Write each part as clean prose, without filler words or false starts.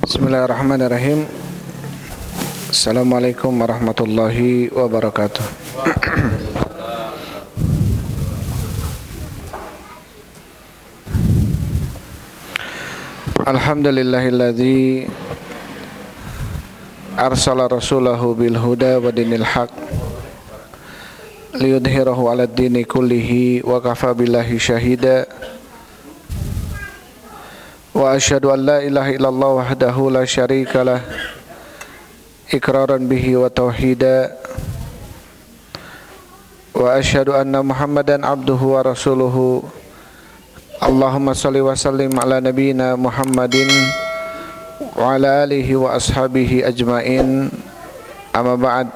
Bismillahirrahmanirrahim. Assalamualaikum warahmatullahi wabarakatuh. Alhamdulillahilladzi arsala rasulahu bil huda wa dinil haq liyudhhirahu 'alad dini kullihi wa kafa billahi syahida. Wa asyhadu an la ilaha illallah wahdahu la syarikalah iqraran bihi wa tauhida. Wa asyhadu anna Muhammadan abduhu wa rasuluhu. Allahumma salli wa sallim ala nabiyyina Muhammadin wa ala alihi wa ashabihi ajmain. Amma ba'd.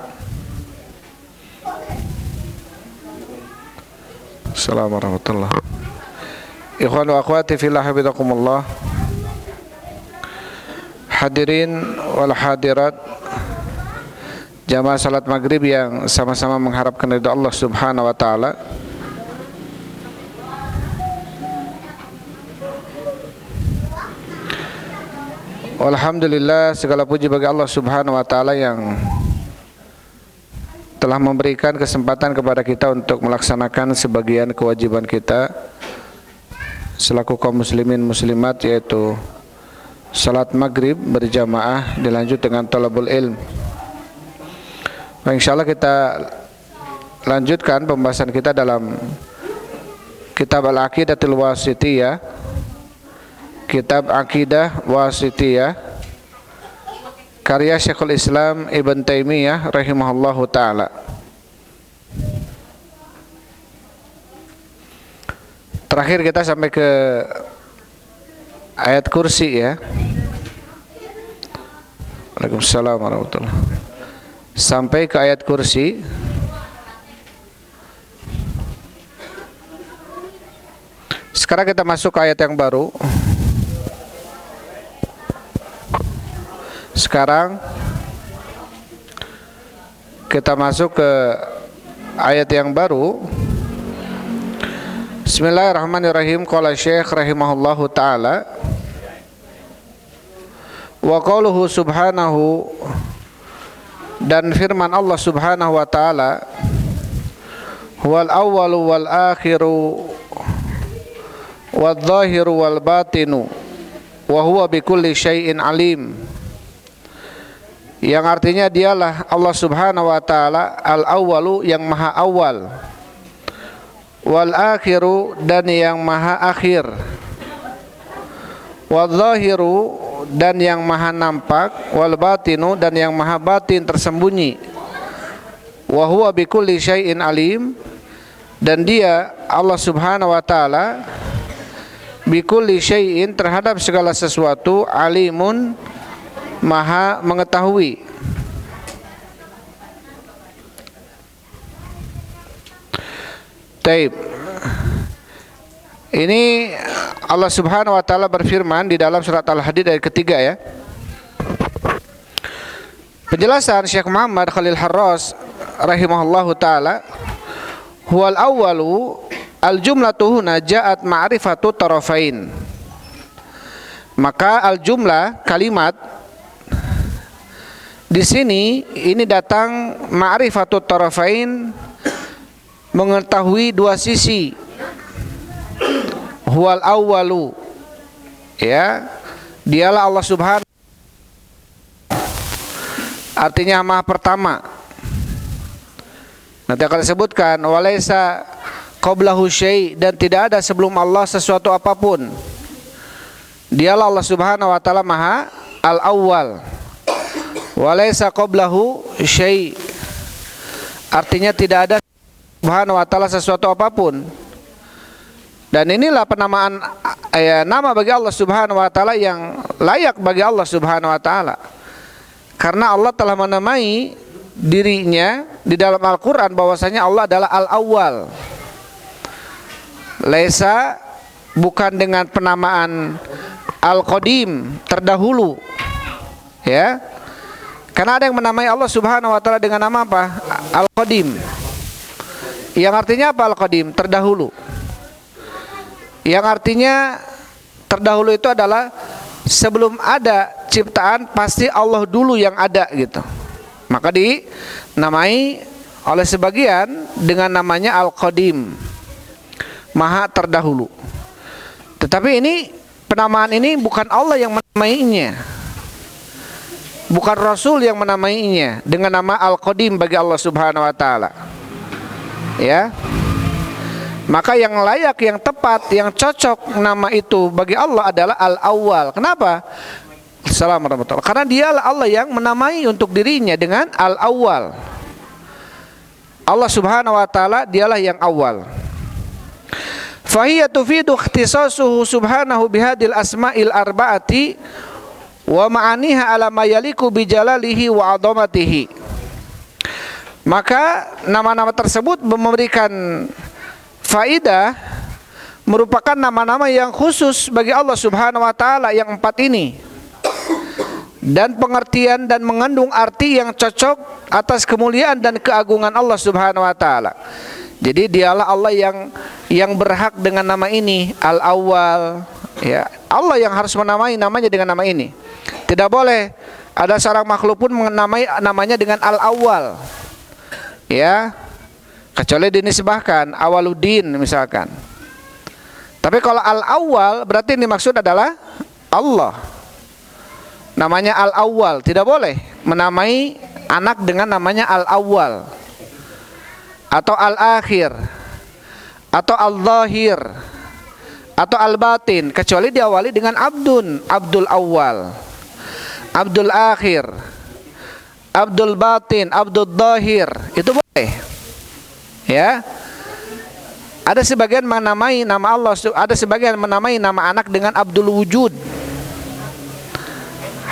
Assalamualaikum warahmatullahi wabarakatuh. Ikhwan wa akhwati fillah hafizakumullah. Hadirin wal hadirat, jamaah salat maghrib yang sama-sama mengharapkan ridha Allah Subhanahu wa taala. Alhamdulillah, segala puji bagi Allah Subhanahu wa taala yang telah memberikan kesempatan kepada kita untuk melaksanakan sebagian kewajiban kita selaku kaum muslimin muslimat, yaitu salat maghrib berjamaah dilanjut dengan talabul ilm. Insyaallah kita lanjutkan pembahasan kita dalam kitab Al-Aqidatul Wasithiyah, kitab Aqidah Wasithiyah karya Syekhul Islam Ibn Taimiyah rahimahullahu ta'ala. Terakhir kita sampai ke ayat kursi ya. Waalaikumsalam warahmatullahi wabarakatuh. Sampai ke ayat kursi. Sekarang kita masuk ke ayat yang baru. Sekarang kita masuk ke ayat yang baru. Bismillahirrahmanirrahim. Qala Syekh rahimahullahu ta'ala, wa qauluhu subhanahu, dan firman Allah Subhanahu wa ta'ala, huwal awwalu wal akhiru wal zahiru wal batinu wa huwa bikulli syai'in alim. Yang artinya dialah Allah Subhanahu wa ta'ala al-awwalu, yang maha awal, wal akhiru, dan yang maha akhir, wal zahiru, dan yang maha nampak, wal batinu, dan yang maha batin tersembunyi, wa huwa bikulli syai'in alim, dan dia Allah Subhanahu wa ta'ala bikulli syai'in, terhadap segala sesuatu, alimun, maha mengetahui. Taib. Ini Allah Subhanahu wa taala berfirman di dalam surat Al-Hadid ayat ketiga ya. Penjelasan Syekh Muhammad Khalil Harras rahimahullahu taala, huwal awwalu al-jumlatu huna ja'at ma'rifatu tarafain. Maka al-jumlah, kalimat di sini ini datang ma'rifatu tarafain, mengetahui dua sisi. Huwal awwalu, ya, dialah Allah Subhanahu, artinya maha pertama. Nanti akan disebutkan walaysa qablahu syai', dan tidak ada sebelum Allah sesuatu apapun. Dialah Allah Subhanahu wa taala maha al-awwal. Walaysa qablahu syai', artinya tidak ada Subhanahu wa taala sesuatu apapun. Dan inilah penamaan nama bagi Allah Subhanahu wa taala yang layak bagi Allah Subhanahu wa taala. Karena Allah telah menamai dirinya di dalam Al-Qur'an bahwasanya Allah adalah Al-Awwal. Laisa, bukan dengan penamaan Al-Qadim, terdahulu. Ya. Karena ada yang menamai Allah Subhanahu wa taala dengan nama apa? Al-Qadim. Yang artinya apa Al-Qadim? Terdahulu. Yang artinya terdahulu itu adalah sebelum ada ciptaan pasti Allah dulu yang ada gitu. Maka dinamai oleh sebagian dengan namanya Al-Qadim, Maha terdahulu. Tetapi ini penamaan ini bukan Allah yang menamainya, bukan Rasul yang menamainya dengan nama Al-Qadim bagi Allah Subhanahu wa taala. Ya. Maka yang layak, yang tepat, yang cocok nama itu bagi Allah adalah Al-Awwal. Kenapa? Assalamualaikum warahmatullahi wabarakatuh. Karena dialah Allah yang menamai untuk dirinya dengan Al-Awwal. Allah Subhanahu wa taala dialah yang awal. Fahiya tufidu ikhtisasuhu subhanahu bihadil asma'il arba'ati wa ma'aniha ala ma yaliku bi jalalihi wa 'azamatihi. Maka nama-nama tersebut memberikan faidah, merupakan nama-nama yang khusus bagi Allah Subhanahu wa taala yang 4 ini, dan pengertian dan mengandung arti yang cocok atas kemuliaan dan keagungan Allah Subhanahu wa taala. Jadi dialah Allah yang berhak dengan nama ini, Al-Awwal, ya. Allah yang harus menamai namanya dengan nama ini. Tidak boleh ada seorang makhluk pun menamai namanya dengan Al-Awwal. Ya. Kecuali dinisbahkan Awaluddin misalkan. Tapi kalau Al-Awwal berarti ini maksud adalah Allah. Namanya Al-Awwal, tidak boleh menamai anak dengan namanya Al-Awwal atau Al-Akhir atau Al-Zahir atau Al-Batin, kecuali diawali dengan Abdun, Abdul Awwal, Abdul Akhir, Abdul Batin, Abdul Zahir, itu boleh. Ya, ada sebagian menamai nama Allah, ada sebagian menamai nama anak dengan Abdul Wujud,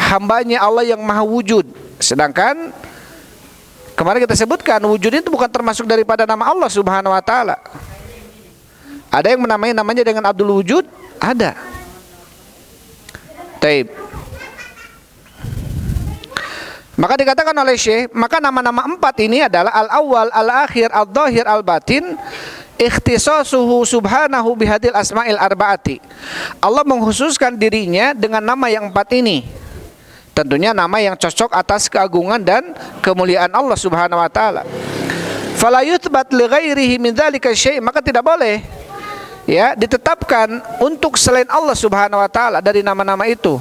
hambanya Allah yang maha wujud. Sedangkan kemarin kita sebutkan wujud itu bukan termasuk daripada nama Allah Subhanahu wa taala. Ada yang menamai namanya dengan Abdul Wujud, ada. Taib. Maka dikatakan oleh Syekh, maka nama-nama 4 ini adalah Al-Awwal, Al-Akhir, Al-Zahir, Al-Batin, ikhtisasuhu subhanahu bihadil asma'il arba'ati. Allah mengkhususkan dirinya dengan nama yang 4 ini. Tentunya nama yang cocok atas keagungan dan kemuliaan Allah Subhanahu wa taala. Fala yuthbat li ghairihi min dzalika syai', maka tidak boleh ya ditetapkan untuk selain Allah Subhanahu wa taala dari nama-nama itu.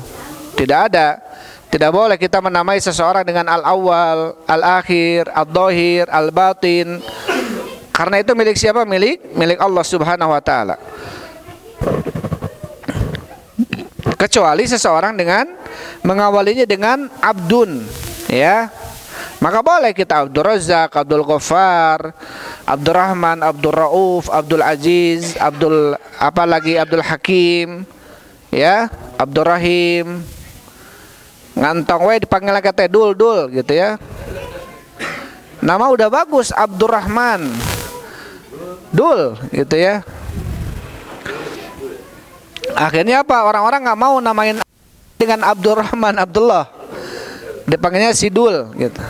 Tidak ada. Tidak boleh kita menamai seseorang dengan Al-Awwal, Al-Akhir, Al-Zahir, Al-Batin. Karena itu milik siapa? Milik Allah Subhanahu wa taala. Kecuali seseorang dengan mengawalinya dengan Abdun, ya. Maka boleh kita Abdul Razzaq, Abdul Ghaffar, Abdul Rahman, Abdul Rauf, Abdul Aziz, Abdul Hakim, ya, Abdul Rahim. Ngantong we dipanggil kata dul gitu ya. Nama udah bagus, Abdurrahman, Dul gitu ya. Akhirnya apa? Orang-orang nggak mau namain dengan Abdurrahman, Abdullah, dipanggilnya si Dul gitu.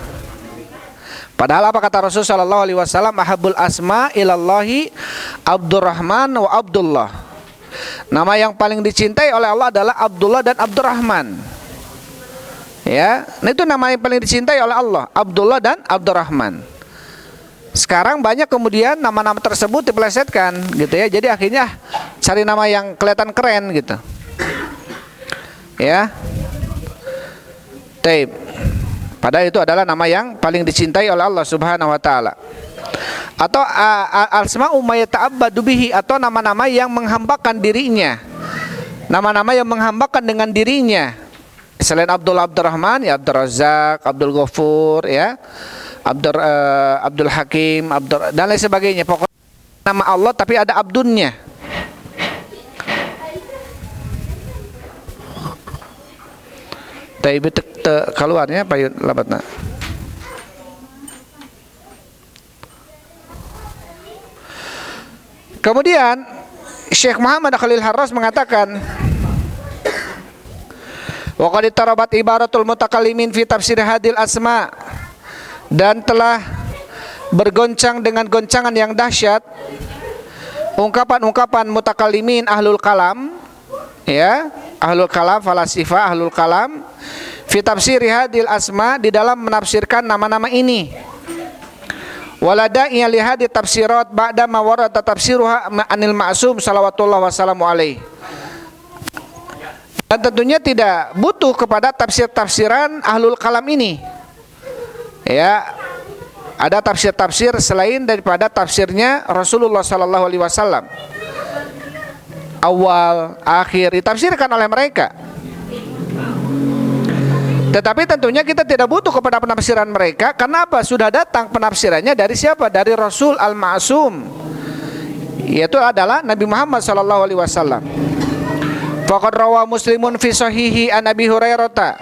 Padahal apa kata Rasul sallallahu alaihi wasallam, ahabul asma ilallahi Abdurrahman wa Abdullah. Nama yang paling dicintai oleh Allah adalah Abdullah dan Abdurrahman. Ya, nah itu nama yang paling dicintai oleh Allah, Abdullah dan Abdurrahman. Sekarang banyak kemudian nama-nama tersebut dipelesetkan gitu ya. Jadi akhirnya cari nama yang kelihatan keren gitu. Ya. Taib. Padahal itu adalah nama yang paling dicintai oleh Allah Subhanahu wa taala. Atau al-asma'u ma yata'abbadu bihi, atau nama-nama yang menghambakan dirinya. Nama-nama yang menghambakan dengan dirinya. Selain Abdurrahman, ya Abdul Razzaq, Abdul Ghafur, ya, Abdul Hakim, dan lain sebagainya. Pokoknya nama Allah tapi ada abdunnya. Tapi keluarnya apa labatna? Kemudian Syekh Muhammad Khalil Harras mengatakan, wa qad tarabat ibaratul mutakallimin fi tafsir hadil asma, dan telah bergoncang dengan goncangan yang dahsyat ungkapan-ungkapan mutakallimin ahlul kalam, ya, ahlul kalam, falasifah ahlul kalam, fi tafsir hadil asma, di dalam menafsirkan nama-nama ini. Walada'i li hadhi tafsirat ba'da ma warada tafsiruha anil ma'sum salawatullah wassalamu alaihi. Dan tentunya tidak butuh kepada tafsir-tafsiran ahlul kalam ini. Ya, ada tafsir-tafsir selain daripada tafsirnya Rasulullah sallallahu alaihi wasallam. Awal, akhir ditafsirkan oleh mereka. Tetapi tentunya kita tidak butuh kepada penafsiran mereka. Karena apa? Sudah datang penafsirannya dari siapa? Dari Rasul Al-Ma'sum, yaitu adalah Nabi Muhammad sallallahu alaihi wasallam. Faqad rawa Muslimun fi sahihi an Abi Hurairah.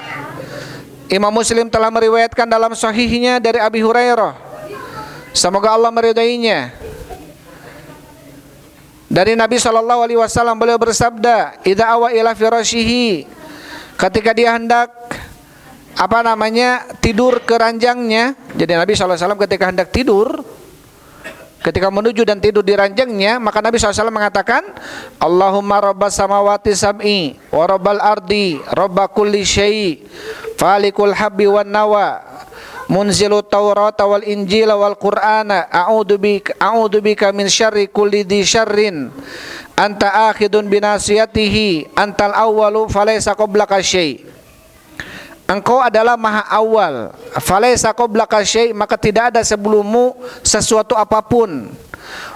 Imam Muslim telah meriwayatkan dalam sahihnya dari Abi Hurairah, semoga Allah meridainya, dari Nabi sallallahu alaihi wasallam, beliau bersabda, "Idza awa ila firashihi," ketika dia hendak tidur ke ranjangnya. Jadi Nabi sallallahu alaihi wasallam ketika hendak tidur, ketika menuju dan tidur di ranjangnya, maka Nabi SAW mengatakan, Allahumma rabbas samawati sab'i wa rabbal ardi rabba kulli syai' falikul habbi wan nawa munzilut taurata wal injila wal qur'ana a'udzu bika min syarri kulli dzi syarrin anta akhidun binasiyatihi antal awwalu falaysa qablaka syai'. Engkau adalah maha awal, falaysa qablaka syai', maka tidak ada sebelummu sesuatu apapun.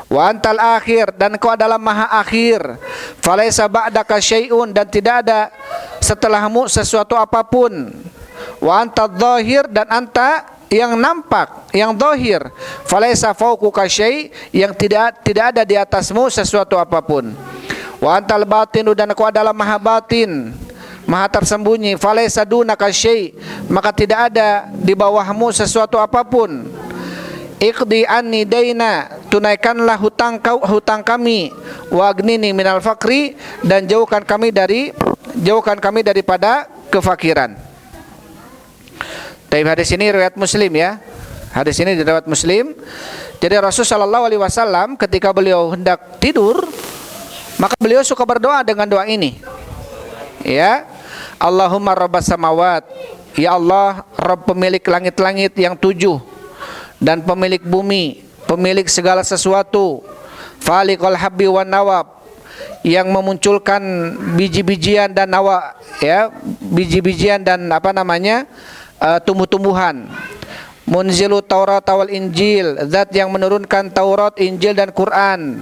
Wa antal akhir, dan engkau adalah maha akhir, falaysa ba'daka syai'un, dan tidak ada setelahmu sesuatu apapun. Wa antadz dzahir, dan anta yang nampak, yang zahir, falaysa fawquka syai', yang tidak ada di atasmu sesuatu apapun. Wa antal batinu, dan engkau adalah maha batin, maha tersembunyi, falaysa dunaka syai', maka tidak ada di bawahmu sesuatu apapun. Iqdi anni daina, tunaikanlah hutang kami, wa agnini minal faqri, dan jauhkan kami daripada kefakiran. Tapi hadis ini riwayat Muslim ya. Hadis ini diriwayat Muslim. Jadi Rasulullah sallallahu alaihi wasallam ketika beliau hendak tidur, maka beliau suka berdoa dengan doa ini. Ya, Allahumma rabbas samawat, ya Allah, Rabb pemilik langit-langit yang 7 dan pemilik bumi, pemilik segala sesuatu, falikul habbi wan nawab, yang memunculkan biji-bijian dan nawa, ya, biji-bijian dan tumbuh-tumbuhan. Munzilut Taurat wal Injil, zat yang menurunkan Taurat, Injil dan Quran.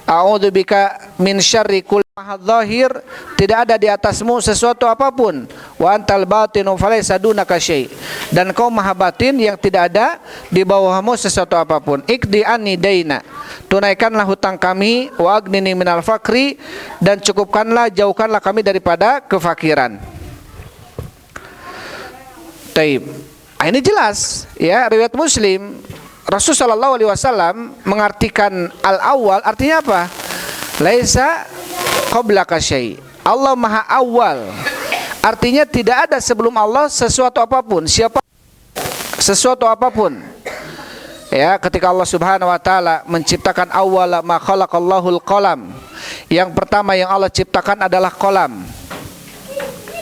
A'udzubika min syarri kulli mahadzahir, tidak ada di atasmu sesuatu apapun. Wa antal batinu falaysa dunaka syai', dan kau maha batin yang tidak ada di bawahmu sesuatu apapun. Iqdi anni daina, tunaikanlah hutang kami, wa agnini minal faqri, dan cukupkanlah, jauhkanlah kami daripada kefakiran. Taib. Ini jelas ya, riwayat Muslim. Rasulullah sallallahu alaihi wasallam mengartikan al-awwal, artinya apa? Laisa qablaka syai'. Allah maha awal, artinya tidak ada sebelum Allah sesuatu apapun, sesuatu apapun. Ya, ketika Allah Subhanahu wa taala menciptakan awwala ma khalaqallahul qalam, yang pertama yang Allah ciptakan adalah qalam.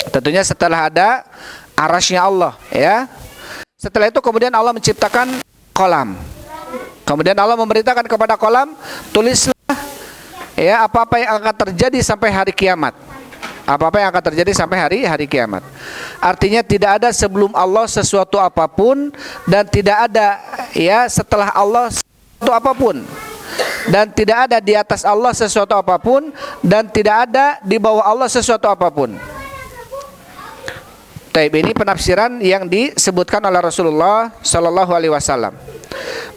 Tentunya setelah ada arasy-Nya Allah, ya. Setelah itu kemudian Allah menciptakan qalam. Kemudian Allah memerintahkan kepada qalam, tulislah ya apa-apa yang akan terjadi sampai hari kiamat. Apa-apa yang akan terjadi sampai hari kiamat. Artinya tidak ada sebelum Allah sesuatu apapun, dan tidak ada ya setelah Allah sesuatu apapun, dan tidak ada di atas Allah sesuatu apapun, dan tidak ada di bawah Allah sesuatu apapun. Taib, ini penafsiran yang disebutkan oleh Rasulullah sallallahu alaihi wasallam.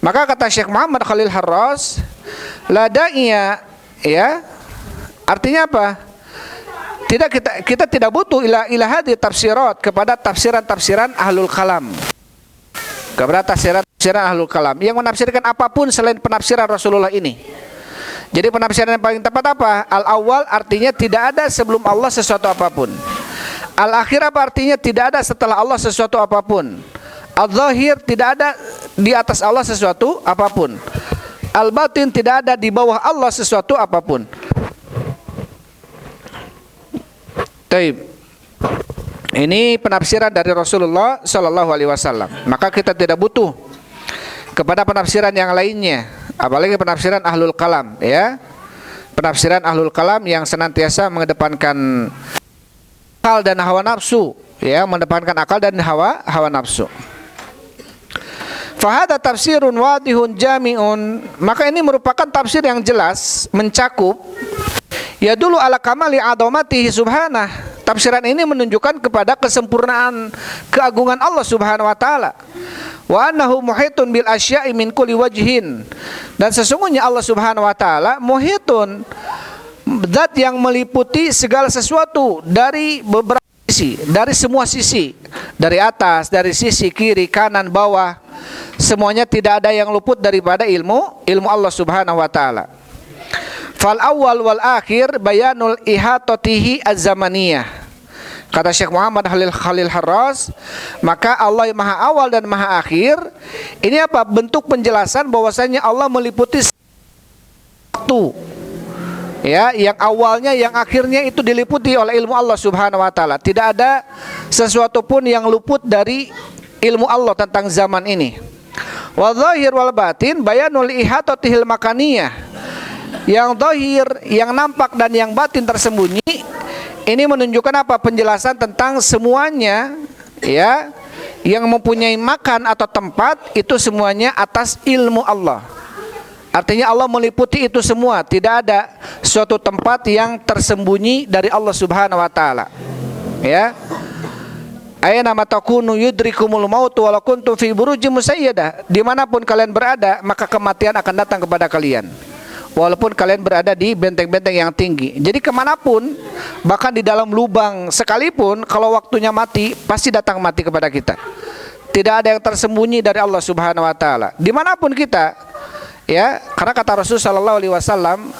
Maka kata Syekh Muhammad Khalil Harras, la da'iya, ya, artinya apa? Kita tidak butuh ila hadhi tafsirat, kepada tafsiran-tafsiran ahlul kalam, kepada tafsiran ahlul kalam yang menafsirkan apapun selain penafsiran Rasulullah ini. Jadi penafsiran yang paling tepat apa? Al-awwal artinya tidak ada sebelum Allah sesuatu apapun. Al-akhir apa artinya tidak ada setelah Allah sesuatu apapun. Al-zahir tidak ada di atas Allah sesuatu apapun. Al-batin tidak ada di bawah Allah sesuatu apapun. Taib. Ini penafsiran dari Rasulullah Shallallahu Alaihi Wasallam. Maka kita tidak butuh kepada penafsiran yang lainnya, apalagi penafsiran ahlul kalam, ya. Penafsiran ahlul kalam yang senantiasa mengedepankan akal dan hawa nafsu, ya, mengedepankan akal dan hawa nafsu. Fahada tafsirun wadihun jami'un, maka ini merupakan tafsir yang jelas, mencakup, ya dulu ala kamali adamatihi subhanah. Tafsiran ini menunjukkan kepada kesempurnaan keagungan Allah Subhanahu wa taala. Wa annahu muhitun bil asya'i min kulli wajhin. Dan sesungguhnya Allah Subhanahu wa taala muhitun, zat yang meliputi segala sesuatu dari beberapa sisi, dari semua sisi, dari atas, dari sisi kiri, kanan, bawah. Semuanya tidak ada yang luput daripada ilmu Allah Subhanahu wa taala. Fal awal wal akhir bayanul ihatatihi az-zamaniyah. Kata Syekh Muhammad Khalil Harras, maka Allah yang maha awal dan maha akhir, ini apa? Bentuk penjelasan bahwasanya Allah meliputi waktu, ya, yang awalnya yang akhirnya itu diliputi oleh ilmu Allah Subhanahu wa taala. Tidak ada sesuatu pun yang luput dari ilmu Allah tentang zaman ini. Wa zahir wal batin bayanul ihatatihil makaniyah. Yang zahir, yang nampak dan yang batin tersembunyi, ini menunjukkan apa? Penjelasan tentang semuanya, ya, yang mempunyai makan atau tempat, itu semuanya atas ilmu Allah. Artinya Allah meliputi itu semua, tidak ada suatu tempat yang tersembunyi dari Allah Subhanahu wa taala. Ya. Aina ma takunu yudrikumul maut walau kuntum fi burujin musayyadah. Dimanapun kalian berada, maka kematian akan datang kepada kalian, walaupun kalian berada di benteng-benteng yang tinggi. Jadi kemanapun, bahkan di dalam lubang sekalipun, kalau waktunya mati, pasti datang mati kepada kita. Tidak ada yang tersembunyi dari Allah Subhanahu wa taala. Dimanapun kita, ya, karena kata Rasul sallallahu alaihi wasallam,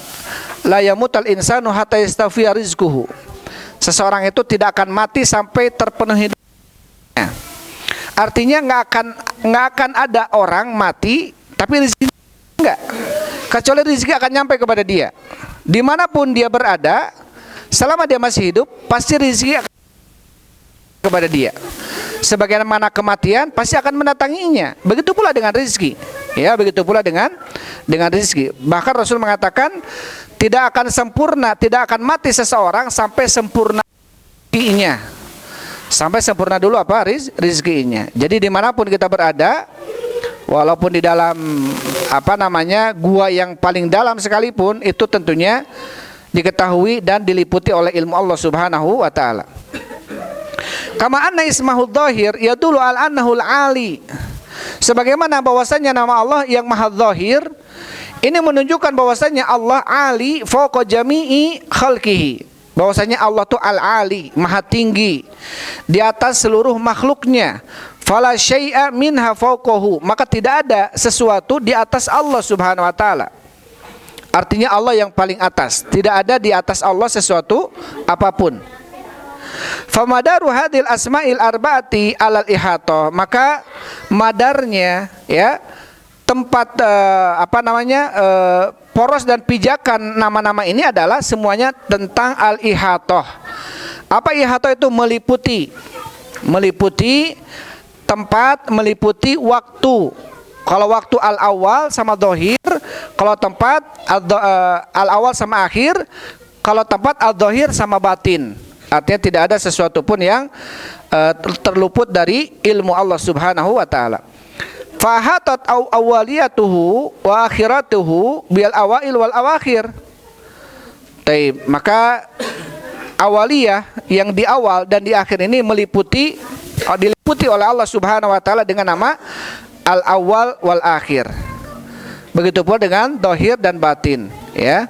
la yamutal insanu hatta yastafiya rizquhu. Seseorang itu tidak akan mati sampai terpenuhi. Artinya nggak akan ada orang mati tapi rezeki enggak, kecuali rezeki akan nyampe kepada dia. Dimanapun dia berada, selama dia masih hidup, pasti rezeki akan kepada dia. Sebagaimana kematian pasti akan mendatanginya. Begitu pula dengan rezeki. Ya, begitu pula dengan rezeki. Bahkan Rasul mengatakan tidak akan sempurna, tidak akan mati seseorang sampai sempurna rezekinya. Sampai sempurna dulu apa? Rezekinya. Jadi dimanapun kita berada, walaupun di dalam gua yang paling dalam sekalipun, itu tentunya diketahui dan diliputi oleh ilmu Allah Subhanahu wa taala. Kama anna ismahul dhahir yadullu al annahul ali. Sebagaimana bahwasanya nama Allah yang maha zahir ini menunjukkan bahwasanya Allah ali fawqa jami'i khalqihi. Bahwasanya Allah itu al-ali, maha tinggi di atas seluruh makhluknya. Fala syai'a minha fawqahu, maka tidak ada sesuatu di atas Allah Subhanahu wa taala. Artinya Allah yang paling atas, tidak ada di atas Allah sesuatu apapun. Famadaru hadil asma'il arba'ati alal ihatah, maka madarnya, ya, tempat poros dan pijakan nama-nama ini adalah semuanya tentang al-ihatah. Apa ihatah itu? Meliputi tempat, meliputi waktu. Kalau waktu al-awal sama dhahir, kalau tempat al-awal sama akhir, kalau tempat al-dhahir sama batin. Artinya tidak ada sesuatu pun yang terluput dari ilmu Allah Subhanahu wa taala. Fahatat awaliyatuhu wa akhiratuhu bil awail wal awakhir. Maka awaliyah yang di awal dan di akhir ini diliputi oleh Allah Subhanahu wa taala dengan nama al awal wal akhir. Begitu pula dengan dhahir dan batin, ya.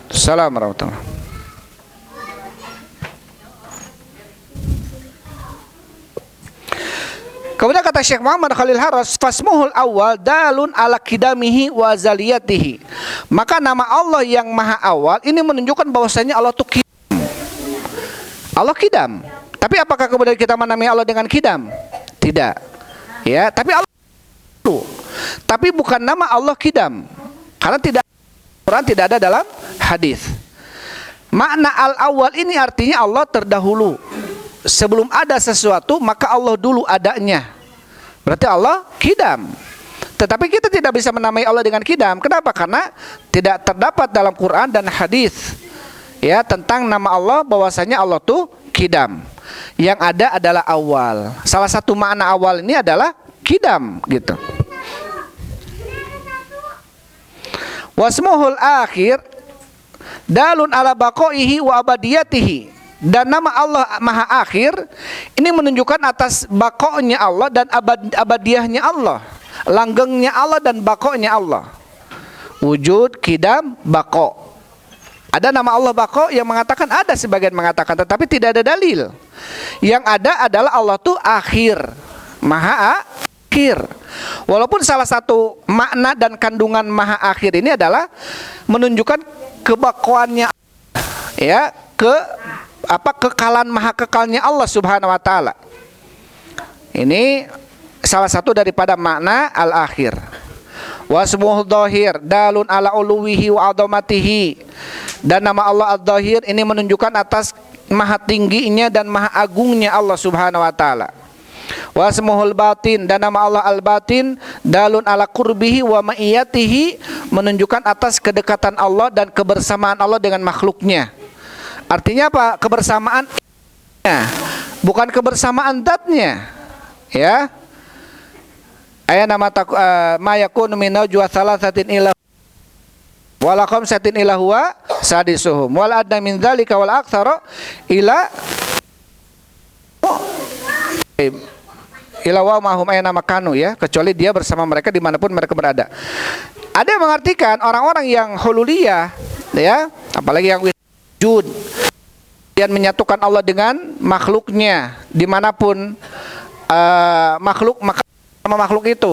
Assalamualaikum warahmatullahi wabarakatuh. Kemudian kata Syekh Muhammad Khalil Harras, fasmuhul awal dalun ala kidamihi wa zaliyatihi. Maka nama Allah yang maha awal ini menunjukkan bahwasanya Allah itu kidam. Allah kidam. Tapi apakah kemudian kita menamai Allah dengan kidam? Tidak. Ya, tapi Allah itu. Tapi bukan nama Allah kidam. Karena tidak Quran, tidak ada dalam hadis. Makna al-awwal ini artinya Allah terdahulu. Sebelum ada sesuatu, maka Allah dulu adanya. Berarti Allah kidam. Tetapi kita tidak bisa menamai Allah dengan kidam. Kenapa? Karena tidak terdapat dalam Quran dan hadis ya tentang nama Allah bahwasanya Allah tuh kidam. Yang ada adalah awal. Salah satu makna awal ini adalah kidam gitu. Wasmuhul akhir dalun ala baqaihi wa abadiyatihi. Dan nama Allah Maha Akhir ini menunjukkan atas baqa'nya Allah dan abadiyahnya Allah, langgengnya Allah dan baqa'nya Allah. Wujud, kidam, baqa'. Ada nama Allah baqa' yang mengatakan, ada sebagian mengatakan, tetapi tidak ada dalil. Yang ada adalah Allah tuh akhir, Maha Akhir. Walaupun salah satu makna dan kandungan Maha Akhir ini adalah menunjukkan kebaqaannya, ya, kekalan maha kekalnya Allah Subhanahu wa taala. Ini salah satu daripada makna al-akhir. Wasmuhul dhahir dalun ala uluwihi wa adhamatihi. Dan nama Allah ad-dhahir ini menunjukkan atas maha tingginya dan maha agungnya Allah Subhanahu wa taala. Wasmuhul batin dan nama Allah al-batin dalun ala qurbihi wa ma'iyatihi, menunjukkan atas kedekatan Allah dan kebersamaan Allah dengan makhluknya. Artinya apa? Kebersamaan, bukan kebersamaan zatnya, ya. Ayat nama ma yakunu min najwa thalathatin illa wala khamsatin illa huwa sadisuhum wal adna min dzalika wal aktsara ila wa mahum ayna makanu, ya, kecuali dia bersama mereka dimanapun mereka berada. Ada yang mengartikan orang-orang yang hululiyah, ya, apalagi yang wujud, dan menyatukan Allah dengan makhluknya dimanapun makhluk itu,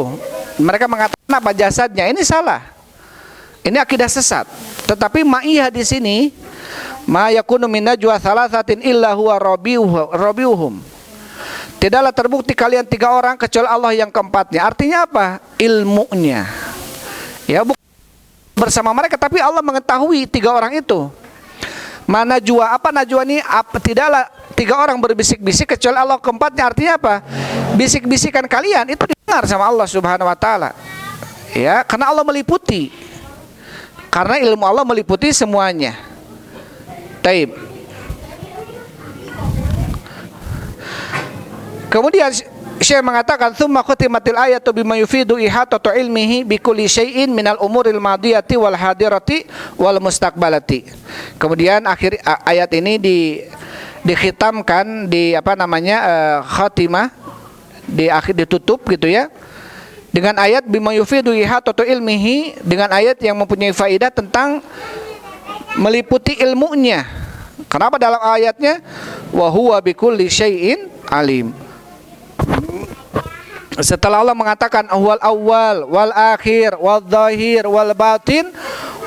mereka mengatakan apa jasadnya, ini salah, ini akidah sesat. Tetapi ma'iyah di sini ma yakunu min najwa thalathatin illa huwa rabiuhum, tidaklah terbukti kalian 3 orang kecuali Allah yang keempatnya. Artinya apa? Ilmunya, ya, bukan bersama mereka, tapi Allah mengetahui 3 orang itu. Mana najwa, apa najwa ini? Tidaklah 3 orang berbisik-bisik kecuali Allah keempatnya. Artinya apa? Bisik-bisikan kalian itu didengar sama Allah Subhanahu wa taala. Ya, karena Allah meliputi. Karena ilmu Allah meliputi semuanya. Taib. Kemudian Syekh mengatakan tsumma khutimatil ayatu bima yufidu ihatatu ilmihi bi kulli syai'in minal umuril madiyati wal hadirati wal mustaqbalati. Kemudian akhir ayat ini dikhitamkan di khatimah, di akhir ditutup gitu, ya, dengan ayat bima yufidu ihatatu ilmihi, dengan ayat yang mempunyai faidah tentang meliputi ilmunya. Kenapa dalam ayatnya wa huwa bi kulli syai'in alim? Setelah Allah mengatakan huwal awwal wal akhir wal zahir wal batin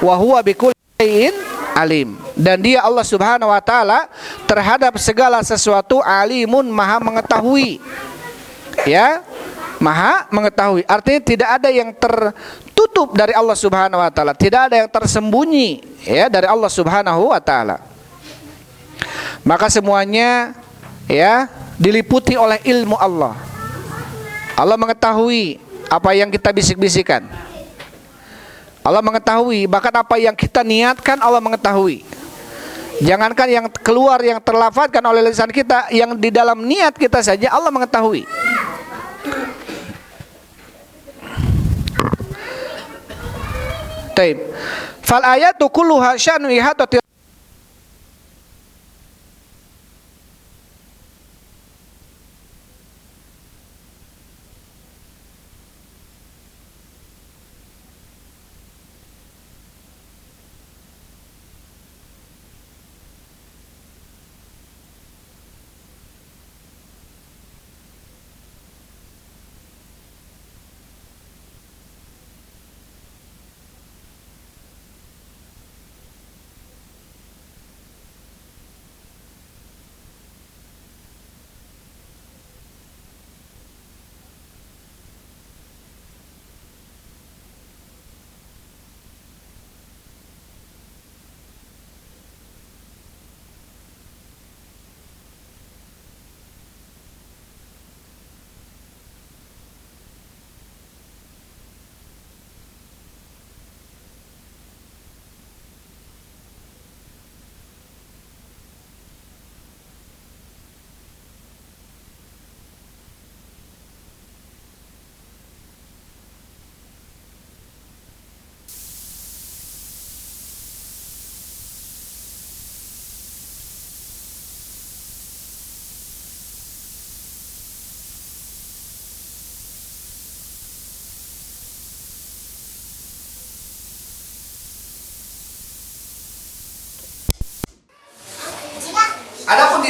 wa huwa bikulli syai'in alim, dan dia Allah Subhanahu wa taala terhadap segala sesuatu alimun, maha mengetahui, ya, maha mengetahui. Artinya tidak ada yang tertutup dari Allah Subhanahu wa taala, tidak ada yang tersembunyi, ya, dari Allah Subhanahu wa taala. Maka semuanya, ya, diliputi oleh ilmu Allah. Allah mengetahui apa yang kita bisik-bisikan. Allah mengetahui bahkan apa yang kita niatkan, Allah mengetahui. Jangankan yang keluar, yang terlafazkan oleh lisan kita, yang di dalam niat kita saja Allah mengetahui. Taib. Fal ayatu kulluha sya'nu ihatati.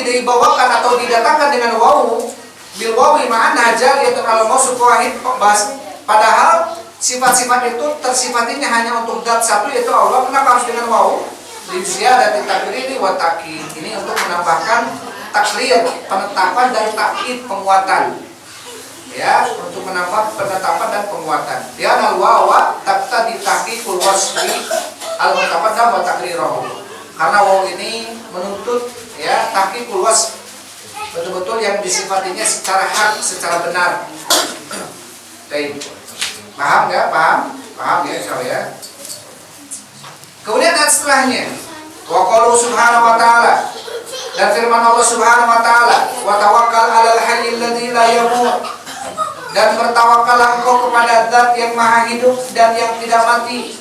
dibawakan atau didatangkan dengan wawu bil wawi ma'ana jariyatun al mausuf wahid bas, padahal sifat-sifat itu tersifatinya hanya untuk zat satu yaitu Allah. Kenapa harus dengan wawu? Liziadati takriri wa ta'kid. Ini untuk menambahkan takrir, penetapan dan ta'kid, penguatan. Ya, untuk menambah penetapan dan penguatan. Ya al wawa taqtadi tahqiqul wasfi al mutaqaddam wa takrirahu. Karena wawu ini menuntut ya tahqiqul wasf, betul-betul yang disifatinya secara hak, secara benar. Baik. Paham ya? Paham ya insyaallah. Kemudian ayat setelahnya, wa qalu subhanahu wa ta'ala, dan firman Allah subhanahu wa ta'ala, wa tawakkal 'alal hayyil ladzi la yamut, dan bertawakallah engkau kepada zat yang maha hidup dan yang tidak mati.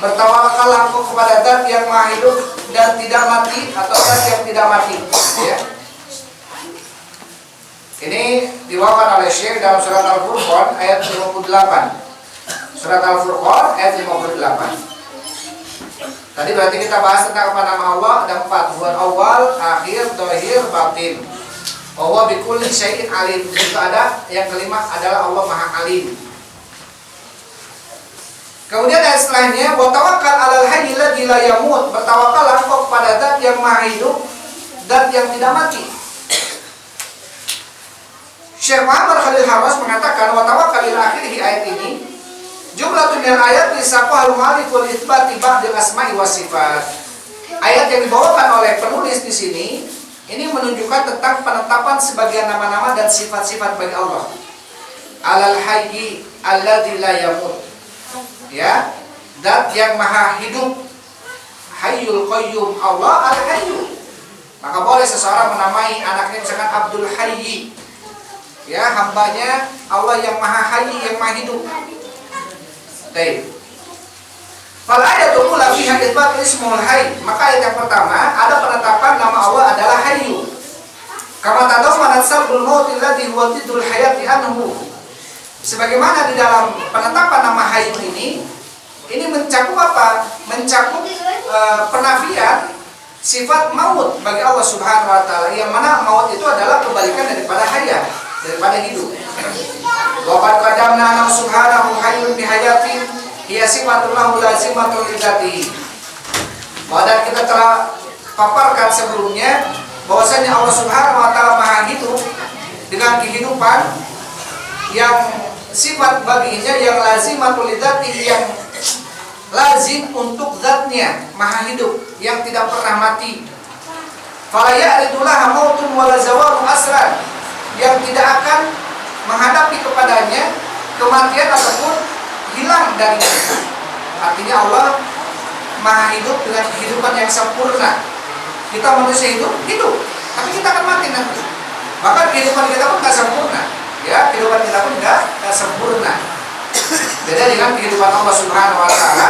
Bertawakallah engkau kepada zat yang maha hidup dan tidak mati, atau zat yang tidak mati ya. Ini diwakilkan oleh Syekh dalam surat Al-Furqan ayat 58. Surat Al-Furqan ayat 58. Tadi berarti kita bahas tentang apa nama Allah, ada 4, buat awal, akhir, zahir, batin. Allah bikulli syai'in alim. Itu ada yang kelima adalah Allah Maha Alim. Kemudian ayat setelahnya, wa tawakkal 'alal hayyil ladzi la yamut, bertawakallah engkau kepada zat yang maha hidup, zat yang tidak mati. Syekh Muhammad Khalil Harras mengatakan wa tawakkal ila akhirih, ayat ini jumlatun min ayat disaqahul mu'allif wal itsbati ba'dil asma'i was sifat. Ayat yang dibawakan oleh penulis di sini ini menunjukkan tentang penetapan sebagian nama-nama dan sifat-sifat bagi Allah. Alal hayyi alladzi la yamut. Ya, zat yang maha hidup. Hayyul qayyum, Allah al-hayyu. Maka boleh seseorang menamai anaknya misalkan Abdul Hayyi. Ya, hambanya Allah yang maha hayyi, yang maha hidup. Baik. Fal ayatul ula fiha itsbat ismul hayy. Maka ayat yang pertama ada penetapan nama Allah adalah Hayyu. Kama tadammanat sabul maut alladhi huwa tiddul hayati anhu. Sebagaimana di dalam penetapan nama Hayyu ini mencakup apa? Mencakup penafian sifat maut bagi Allah Subhanahu wa taala, yang mana maut itu adalah kebalikan daripada hayat, daripada hidup. Wa qad qadamna anna subhanahu hayyun bihayatin hiya sifatun lahu lazimatun lidzatihi. Dan kita telah paparkan sebelumnya bahwasanya Allah Subhanahu wa taala maha hidup dengan kehidupan yang sifat baginya yang lazimatun lidzatihi, yang lazim untuk zatnya, maha hidup yang tidak pernah mati. Fala ya'ridullaha mautun wala zawaru asran, yang tidak akan menghadapi kepadanya kematian ataupun hilang darinya. Artinya Allah maha hidup dengan kehidupan yang sempurna. Kita manusia hidup, tapi kita akan mati nanti. Bahkan kehidupan kita pun tidak sempurna. Ya, kehidupan kita pun tidak sempurna. Beda dengan kehidupan Allah Subhanahu wa taala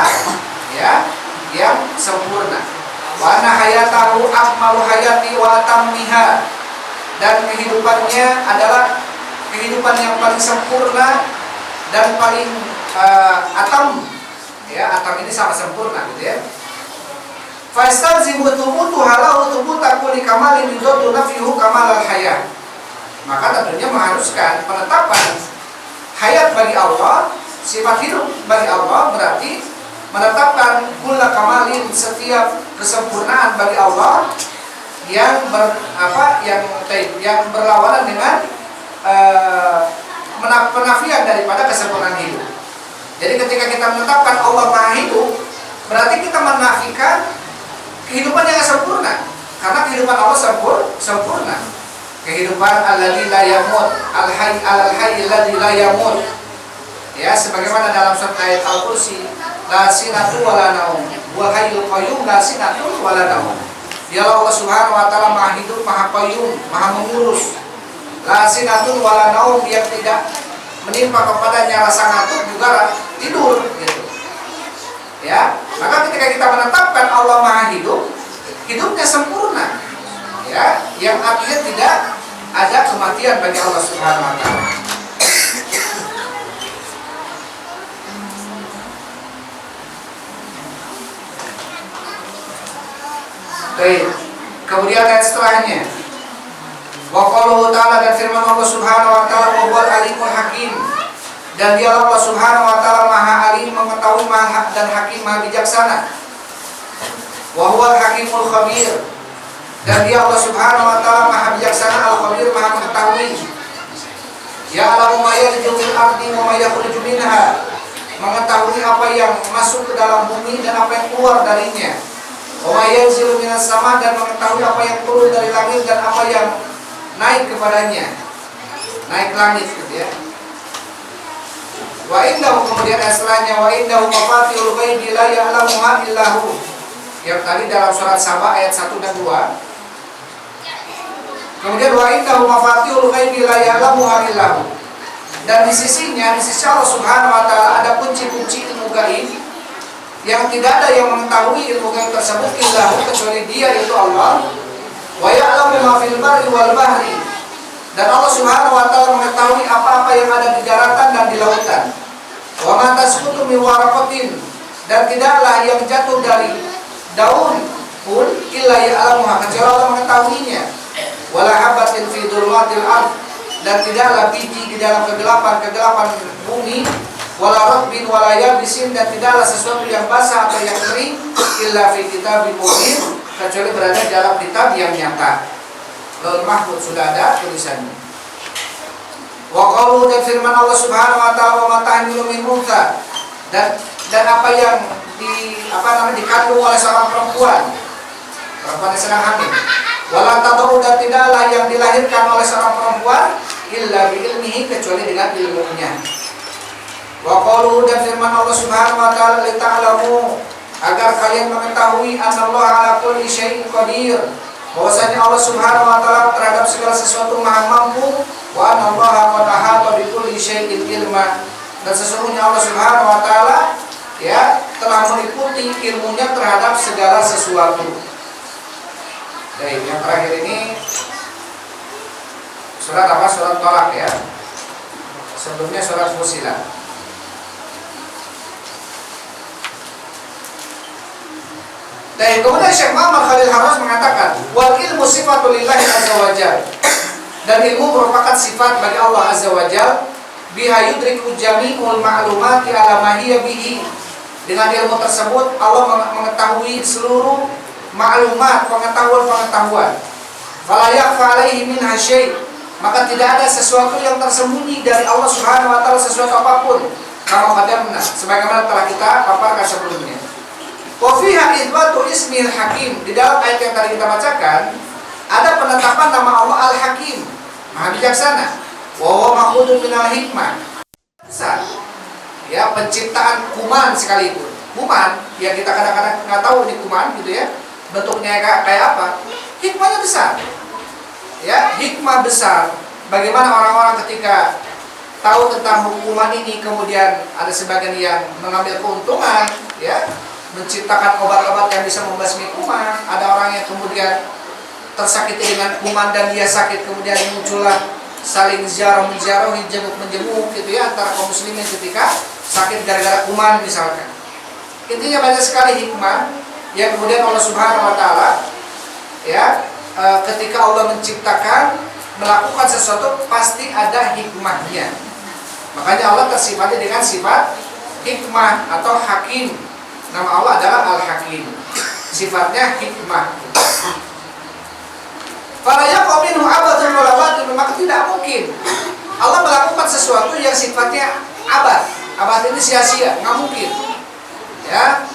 ya, yang sempurna. Wa anna hayatahu akmalu hayati wa atammiha, dan kehidupannya adalah kehidupan yang paling sempurna dan paling atam. Ya, atam ini sama sempurna gitu ya. Fastazimu thubutu halahu thubuta kulli kamalin yudadu nafihu kamalal hayat. Maka tentunya mengharuskan penetapan hayat bagi Allah, sifat hidup bagi Allah, berarti menetapkan kulla kamalin, setiap kesempurnaan bagi Allah yang yang berlawanan dengan penafian daripada kesempurnaan hidup. Jadi ketika kita menetapkan Allah maha hidup, berarti kita menafikan kehidupan yang sempurna, karena kehidupan Allah sempurna. Kehidupan alladzi la yamut, al-hayy alal-hayy alladzi la yamut. Ya, sebagaimana dalam surat ayat Al-Kursi, la sinatu wala naum, wa hayyul qayyum la sinatu wala naum. Dialah Allah Subhanahu wa taala maha hidup, maha qayyum, maha mengurus. La sinatu wala naum, yang tidak menimpa kepadanya rasa ngantuk juga tidur gitu. Ya, maka ketika kita menetapkan Allah maha hidup, hidupnya sempurna. Ya, yang artinya tidak ada kematian bagi Allah Subhanahu wa taala. Baik. Kemudian ayat setelahnya, wa qauluhu ta'ala, dan firman Allah Subhanahu wa taala, wa huwal alimul hakim, dan dia Allah Subhanahu wa taala Maha Alim, mengetahui, Maha dan Hakim, Maha bijaksana. Wa huwal hakimul khabir, dan dia Allah Subhanahu wa taala Maha bijaksana, al-khabir, Maha mengetahui. Ya'lamu ma yalju fil ardi wa ma yakhruju minha, mengetahui apa yang masuk ke dalam bumi dan apa yang keluar darinya. Wa ma yanzilu minas sama, dan mengetahui apa yang turun dari langit dan apa yang naik kepadanya, naik langit gitu ya. Wa indahu, kemudian asalnya, wa indahu mafatihul ghaibi la ya'lamuha illahu, yang tadi dalam surat Saba ayat 1 dan 2. Kemudian wa indahu mafatihul ghaibi la ya'lamuha illahu, dan di sisinya, di sisi Allah Subhanahu wa taala, ada kunci-kunci ilmu gaib yang tidak ada yang mengetahui ilmu gaib tersebut illahu, kecuali Dia, yaitu Allah. Wa ya'lamu ma fil barri wal bahri, dan Allah Subhanahu wa taala mengetahui apa-apa yang ada di daratan dan di lautan. Wa ma tasqutu min waraqatin, dan tidaklah yang jatuh dari daun pun illa ya'lamuha, kecuali Allah mengetahuinya. Wala habatin fi dhulumatil ard, dan tidaklah biji di dalam kegelapan bumi. Wala ratbin wala yabisin, dan tidaklah sesuatu yang basah atau yang kering illa fi kitabim mubin, kecuali berada dalam kitab yang nyata. Lauhul Mahfuz sudah ada tulisannya. Wa qauluhu, dan firman Allah Subhanahu wa taala, wa ma tahmilu min untha, dan apa yang dikandung oleh seorang perempuan yang sedang hamil. Wala tadau, dan tidaklah yang dilahirkan oleh seorang perempuan illa bi ilmihi, kecuali dengan ilmunya. Wa qauluhu, dan firman Allah Subhanahu wa taala, li ta'lamu, agar kalian mengetahui, anallaha ala kulli syai'in qadir, bahwasanya Allah Subhanahu wa taala terhadap segala sesuatu Maha mampu. Wa anallaha qad ahata bi kulli syai'in ilma, dan sesungguhnya Allah Subhanahu wa taala ya telah meliputi ilmunya terhadap segala sesuatu. Baik, yang terakhir ini surat apa? Surat Thalaq ya. Sebelumnya surat Fussilat. Dan kemudian Syekh Muhammad Khalil Harras mengatakan, wal ilmu sifatul lillahi azza wa jalla, dan ilmu merupakan sifat bagi Allah azza wa jalla, biha yudriku jami'ul ma'lumati ala ma hiya bihi, dengan ilmu tersebut Allah mengetahui seluruh maklumat, pengetahuan. Fala yakhfa alaihi minha syai', maka tidak ada sesuatu yang tersembunyi dari Allah Subhanahu wa taala, sesuatu apapun. Kama qadamna, sebagaimana telah kita paparkan sebelumnya. Wa fiha itsbatu ismil hakim, di dalam ayat yang tadi kita bacakan ada penetapan nama Allah Al-Hakim, Maha bijaksana. Wa huwa makhudun minal hikmah, besar ya, penciptaan kuman sekalipun. Kuman yang kita kadang-kadang nggak tahu ini kuman gitu ya, bentuknya kayak apa. Hikmahnya besar ya, hikmah besar. Bagaimana orang-orang ketika tahu tentang hukuman ini, kemudian ada sebagian yang mengambil keuntungan ya, menciptakan obat-obat yang bisa membasmi kuman. Ada orang yang kemudian tersakiti dengan kuman dan dia sakit, kemudian muncullah saling menziarahi, menjenguk gitu ya, antara kaum muslimin ketika sakit gara-gara kuman misalkan. Intinya banyak sekali hikmah yang kemudian Allah Subhanahu wa taala ya, ketika Allah menciptakan, melakukan sesuatu pasti ada hikmahnya. Makanya Allah tersifati dengan sifat hikmah atau hakim. Nama Allah adalah Al-Hakim, sifatnya hikmah. Fala yaqau minhu abadun wala batil, maka tidak mungkin Allah melakukan sesuatu yang sifatnya abad. Abad ini sia-sia, nggak mungkin. Ya,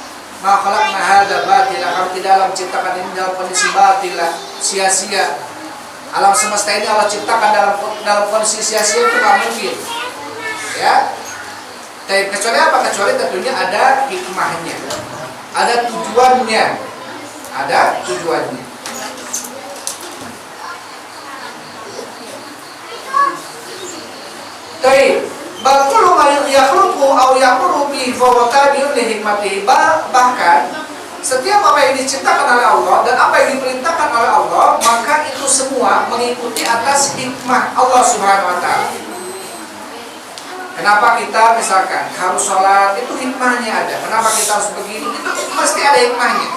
ma khalaqna hadza batila, kami tidaklah menciptakan ini dalam kondisi batilah, sia-sia. Alam semesta ini Allah ciptakan dalam kondisi sia-sia, itu nggak mungkin. Ya, tapi kecuali apa? Kecuali tentunya ada hikmahnya, ada tujuannya, Tapi bakul ma yakhluqu aw yamuru bi fawatabi'un li hikmatihi, bahkan setiap apa yang diciptakan oleh Allah dan apa yang diperintahkan oleh Allah, maka itu semua mengikuti atas hikmah Allah Subhanahu wa taala. Kenapa kita misalkan harus sholat, itu hikmahnya ada. Kenapa kita harus begini, itu pasti ada hikmahnya.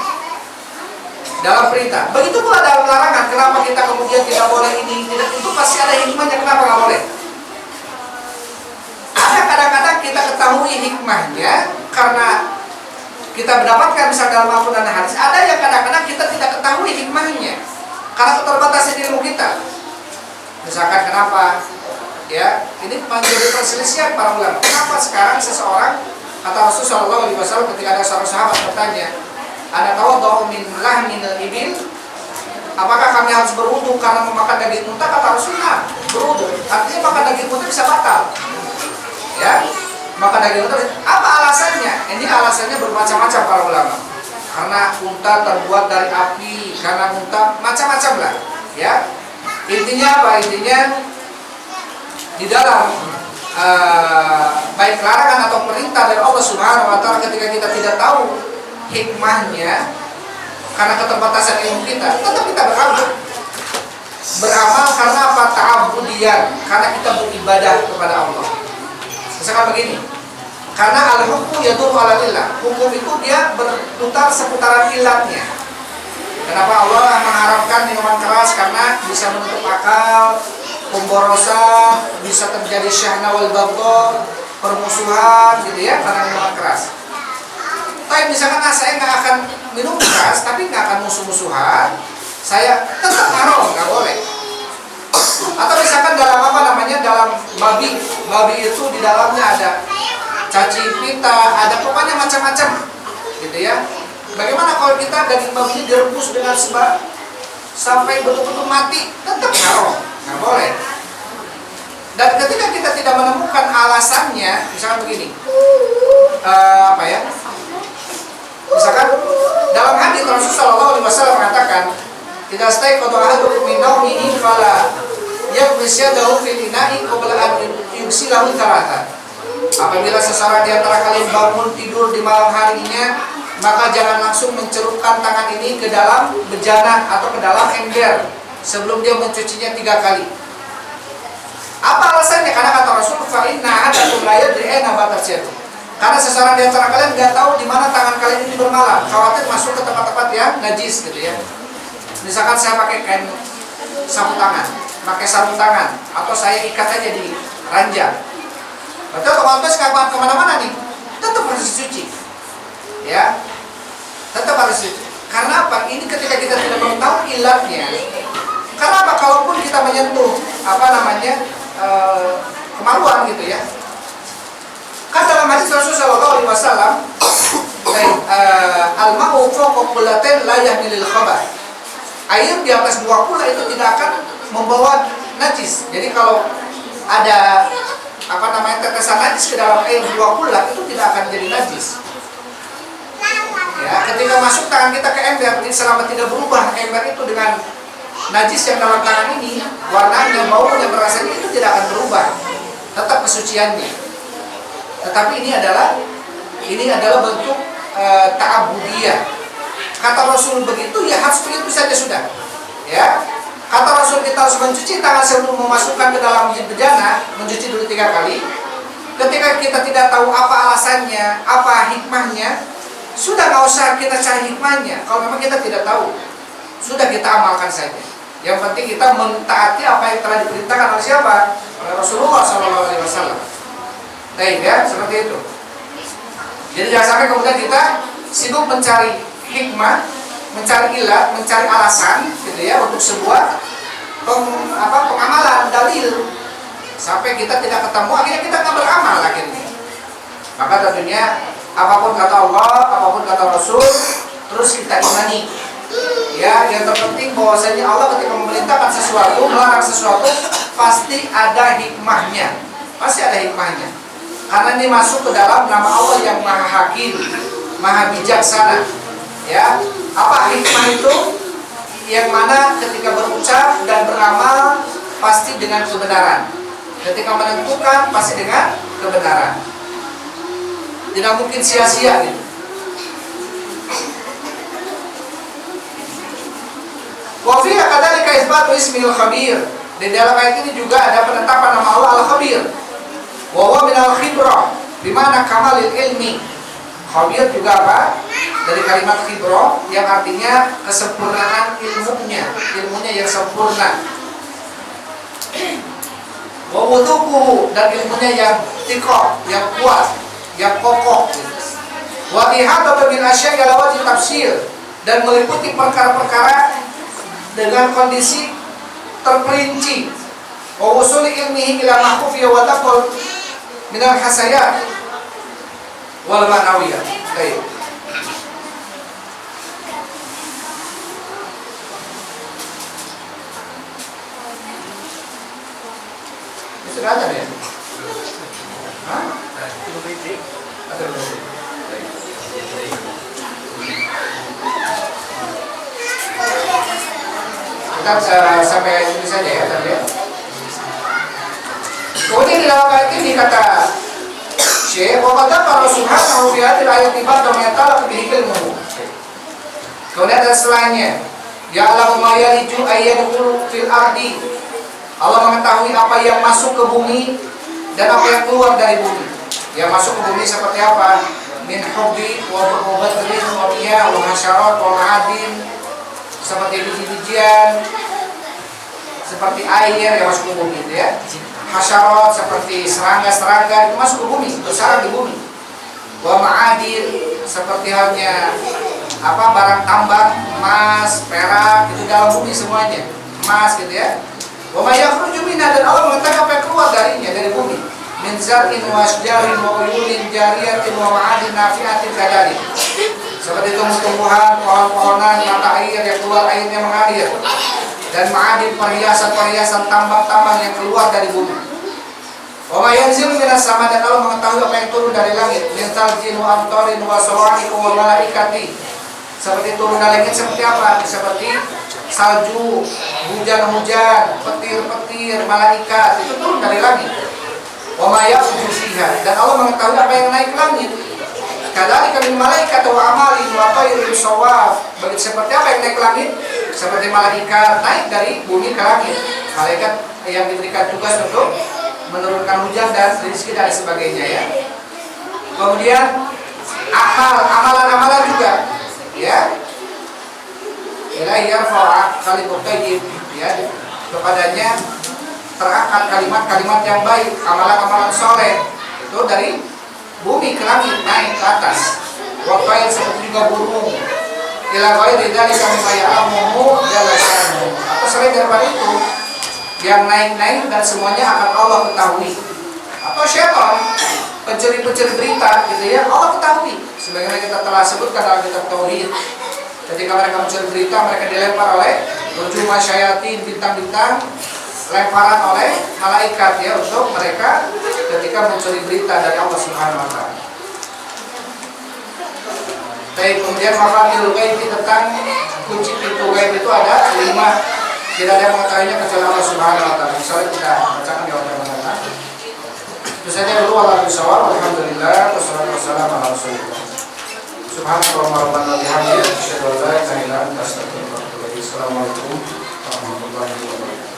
dalam perintah. Begitu pula dalam larangan. Kenapa kita kemudian tidak boleh ini, tidak itu, pasti ada hikmahnya kenapa nggak boleh. Ada kadang-kadang kita ketahui hikmahnya karena kita mendapatkan misalnya dalam Al-Quran dan hadis. Ada yang kadang-kadang kita tidak ketahui hikmahnya karena keterbatasan ilmu kita. Misalkan kenapa? Ya, ini menjadi perselisihan para ulama. Kenapa sekarang seseorang, kata Rasulullah SAW ketika ada seorang sahabat bertanya, "Ana tawaddu min lahminil ibil?" Apakah kami harus berwudu karena memakan daging unta? Kata Rasulullah, berwudu. Artinya makan daging unta bisa batal. Ya, makan daging unta. Apa alasannya? Ini alasannya bermacam-macam para ulama. Karena unta terbuat dari api, karena unta macam-macam lah. Ya, intinya apa? Intinya di dalam baik larangan atau perintah dari Allah Subhanahu wa taala, ketika kita tidak tahu hikmahnya karena keterbatasan ilmu kita, tetap kita beramal karena apa? Ta'abudiyan, karena kita beribadah kepada Allah. Misalkan begini, karena al-hukmu yadurru ala lillah, hukum itu dia berputar seputaran ilatnya. Kenapa Allah mengharamkan minuman keras? Karena bisa menutup akal, pemborosan, bisa terjadi syahna wal baghdha, permusuhan gitu ya, karena minuman keras. Tapi misalkan saya nggak akan minum keras, tapi nggak akan musuh-musuhan, saya tetap haram, nggak boleh. Atau misalkan dalam apa namanya, dalam babi itu di dalamnya ada cacing pita, ada pokoknya macam-macam gitu ya. Bagaimana kalau kita daging babinya direbus dengan sampai betul-betul mati, tetap haram, nggak boleh. Dan ketika kita tidak menemukan alasannya, misalkan begini, apa ya? Misalkan dalam hadis Rasulullah SAW mengatakan, "Idza staiqadha ahadukum min nawmihi fala yaghmis yadahu fil ina'i qabla an yughsilahu thalathan." Apabila seseorang di antara kalian bangun tidur di malam harinya, maka jangan langsung mencelupkan tangan ini ke dalam bejana atau ke dalam ember sebelum dia mencucinya 3 kali. Apa alasannya? Karena kata Rasul, "Fa inna ahadakum la yadri ayna batat yadu." Karena seseorang di antara kalian nggak tahu di mana tangan kalian ini bermalam, khawatir masuk ke tempat-tempat yang najis gitu ya. Misalkan saya pakai kain sapu tangan, pakai sarung tangan, atau saya ikat aja di ranjang. Betul, otomatis kapan kemana-mana nih, tetap harus dicuci. Ya, tetap harus dicuci. Karena apa? Ini ketika kita tidak mengetahui ilatnya. Karena apa? Kalaupun kita menyentuh apa namanya kemaluan gitu ya. Kan dalam hadis Rasulullah SAW, al-ma'u fawqa qullatin la yahmilul khabath. Air di atas 2 kula itu tidak akan membawa najis. Jadi kalau ada apa namanya tetesan najis ke dalam air 2 kula, itu tidak akan jadi najis. Ya, ketika masuk tangan kita ke ember, selama tidak berubah ember itu dengan najis yang dalam tangan ini, warnanya, baunya, rasanya itu tidak akan berubah, tetap kesuciannya. Tetapi ini adalah bentuk ta'abudiyah. Kata Rasul begitu, ya harus begitu saja sudah. Ya, kata Rasul kita harus mencuci tangan sebelum memasukkan ke dalam bejana, mencuci dulu 3 kali. Ketika kita tidak tahu apa alasannya, apa hikmahnya, sudah nggak usah kita cari hikmahnya. Kalau memang kita tidak tahu, sudah kita amalkan saja. Yang penting kita mentaati apa yang telah diperintahkan oleh siapa? Oleh Rasulullah SAW. Baik ya, seperti itu. Jadi jangan sampai kemudian kita sibuk mencari hikmah, mencari ilat, mencari alasan, gitu ya, untuk sebuah pengamalan dalil, sampai kita tidak ketemu, akhirnya kita nggak beramal akhirnya. Maka tentunya apapun kata Allah, apapun kata Rasul, terus kita imani. Ya, yang terpenting bahwasanya Allah ketika memerintahkan sesuatu, melarang sesuatu, pasti ada hikmahnya, pasti ada hikmahnya. Karena ini masuk ke dalam nama Allah yang Maha Hakim, Maha Bijaksana. Ya, apa hikmah itu? Yang mana ketika berucap dan beramal pasti dengan kebenaran. Ketika menentukan pasti dengan kebenaran. Tidak mungkin sia-sia gitu. Wa fiha kadzalika itsbatu ismil khabir. Di dalam ayat ini juga ada penetapan nama Allah Al-Khabir. Wa huwa minal khibrah, di mana kamalil ilmi. Khabir juga apa? dari kalimat khibro yang artinya kesempurnaan ilmunya yang sempurna. Wa wudhuquhu, dan ilmunya yang tiqah, yang kuat, yang kokoh. Wa ihata bil asya'i ala wajhi tafsir, dan meliputi perkara-perkara dengan kondisi terperinci. Wa wusuli ilmihi ila mahfufi wa taqul min al-hasayat wal ma'nawiyah. Baik. Sudah ada ya? Hah? Ada. Kita sampai ini saja ya tadi ya. Kemudian di dalam ayat ini kata Syekh, wa qad dzakara subhanahu fi hadhihi al-ayati ba'da ma yata'allaqu bihi ilmuhu. Kemudian ada selainnya, ya'lamu ma yaliju ayyadkhulu fil ardi. Allah mengetahui apa yang masuk ke bumi dan apa yang keluar dari bumi. Yang masuk ke bumi seperti apa? Min hubbi wa badrin wa miyah wa hasyarat wa ma'adin, seperti biji-bijian, seperti air yang masuk ke bumi itu ya. Hasyarat seperti serangga-serangga itu masuk ke bumi, bersarang di bumi. Wa ma'adin seperti halnya barang tambang, emas, perak, itu dalam bumi semuanya. Emas gitu ya. Wa ma yakhruju minha, dan Allah mengetahui apa yang keluar darinya, dari bumi. Min zar'in wa asjarin wa uyunin jariyatin wa ma'adin nafi'atin kadalik. Seperti tumbuh-tumbuhan, pohon-pohonan, mata air yang keluar airnya mengalir, dan ma'adin perhiasan-perhiasan tambang-tambang yang keluar dari bumi. Wa ma yanzilu minas sama, dan Allah mengetahui apa yang turun dari langit. Min taljin wa amtarin wa sawa'iq wa malaikati. Seperti turun dari langit seperti apa? Seperti salju, hujan-hujan, petir-petir, malaikat, itu turun dari langit. Wa ma yakhruju fiha, dan Allah mengetahui apa yang naik ke langit. Kadzalika min malaikat wa amalin wa tayrin shawaf. Begitu seperti apa yang naik ke langit? Seperti malaikat naik dari bumi ke langit. Malaikat yang diberikan tugas untuk menurunkan hujan dan rezeki dan sebagainya ya. Kemudian amalan-amalan juga ya. Ilahi yarfa'a kalimut thayyib, ya, kepadanya terangkat kalimat-kalimat yang baik, amalan-amalan soleh itu dari bumi ke langit naik ke atas. Waqail seperti juga burung. Ila ghairi dzalika mimma ya'lamuhu jalla sya'nuhu. Atau selain daripada itu yang naik-naik dan semuanya akan Allah ketahui. Atau syaitan, pencuri-pencuri berita gitu ya, Allah ketahui. Sebagaimana kita telah sebutkan dalam kitab Tauhid. Ketika mereka mencuri berita, mereka dilempar oleh rujuma syayatin, bintang-bintang, lemparan oleh malaikat ya, untuk mereka ketika mencuri berita dari Allah Subhanahu wa taala. Kemudian mafatihul ghaib, tentang kunci pintu gaib itu ada 5. Tidak ada yang mengetahuinya kecuali Allah Subhanahu wa taala. Misalnya kita bacakan di awal mana. Itu saja dulu, wallahu a'lam. Alhamdulillah, wassalatu wassalamu ala Rasulillah. Subhanallah wa bihamdihi, asyhadu an la ilaha illa anta, astaghfiruka wa atubu ilaik. Assalamualaikum warahmatullahi wabarakatuh.